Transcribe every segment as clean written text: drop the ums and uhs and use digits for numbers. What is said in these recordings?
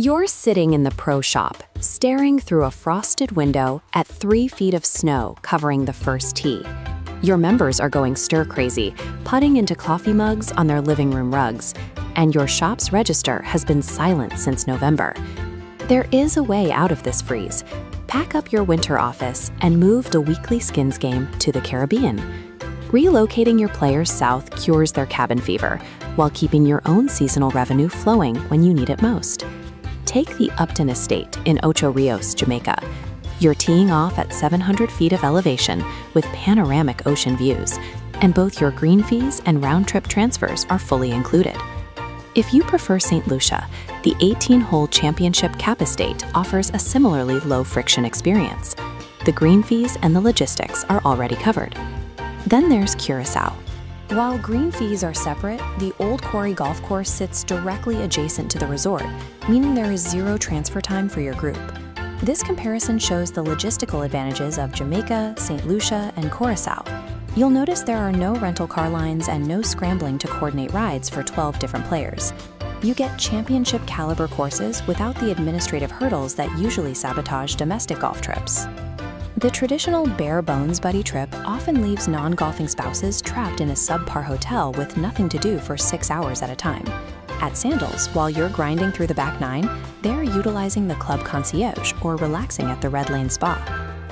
You're sitting in the pro shop, staring through a frosted window at 3 feet of snow covering the first tee. Your members are going stir-crazy, putting into coffee mugs on their living room rugs, and your shop's register has been silent since November. There is a way out of this freeze. Pack up your winter office and move the weekly skins game to the Caribbean. Relocating your players south cures their cabin fever, while keeping your own seasonal revenue flowing when you need it most. Take the Upton estate in Ocho Rios, Jamaica. You're teeing off at 700 feet of elevation with panoramic ocean views, and both your green fees and round-trip transfers are fully included. If you prefer St. Lucia, the 18-hole championship cap estate offers a similarly low-friction experience. The green fees and the logistics are already covered. Then there's Curaçao. While green fees are separate, the Old Quarry Golf Course sits directly adjacent to the resort, meaning there is zero transfer time for your group. This comparison shows the logistical advantages of Jamaica, St. Lucia, and Curaçao. You'll notice there are no rental car lines and no scrambling to coordinate rides for 12 different players. You get championship caliber courses without the administrative hurdles that usually sabotage domestic golf trips. The traditional bare-bones buddy trip often leaves non-golfing spouses trapped in a subpar hotel with nothing to do for 6 hours at a time. At Sandals, while you're grinding through the back nine, they're utilizing the club concierge or relaxing at the Red Lane Spa.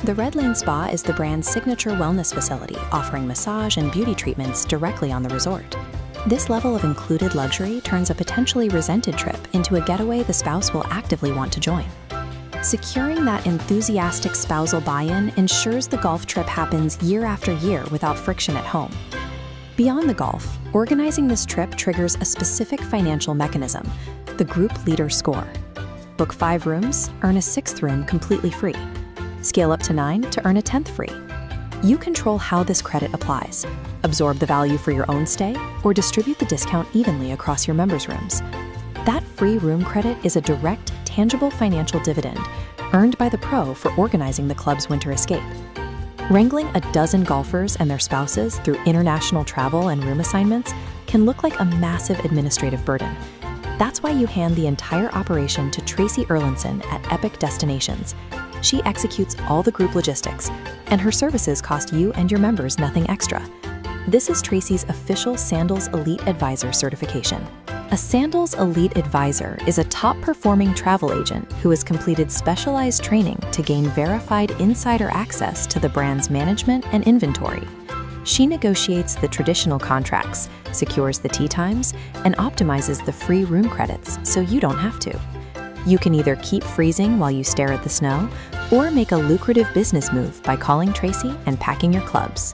The Red Lane Spa is the brand's signature wellness facility, offering massage and beauty treatments directly on the resort. This level of included luxury turns a potentially resented trip into a getaway the spouse will actively want to join. Securing that enthusiastic spousal buy-in ensures the golf trip happens year after year without friction at home. Beyond the golf, organizing this trip triggers a specific financial mechanism, the Group Leader Score. Book 5 rooms, earn a 6th room completely free. Scale up to 9 to earn a 10th free. You control how this credit applies. Absorb the value for your own stay, or distribute the discount evenly across your members' rooms. That free room credit is a direct, tangible financial dividend earned by the pro for organizing the club's winter escape. Wrangling a dozen golfers and their spouses through international travel and room assignments can look like a massive administrative burden. That's why you hand the entire operation to Tracy Erlinson at Epic Destinations. She executes all the group logistics, and her services cost you and your members nothing extra. This is Tracy's official Sandals Elite Advisor certification. A Sandals Elite Advisor is a top-performing travel agent who has completed specialized training to gain verified insider access to the brand's management and inventory. She negotiates the traditional contracts, secures the tee times, and optimizes the free room credits so you don't have to. You can either keep freezing while you stare at the snow, or make a lucrative business move by calling Tracy and packing your clubs.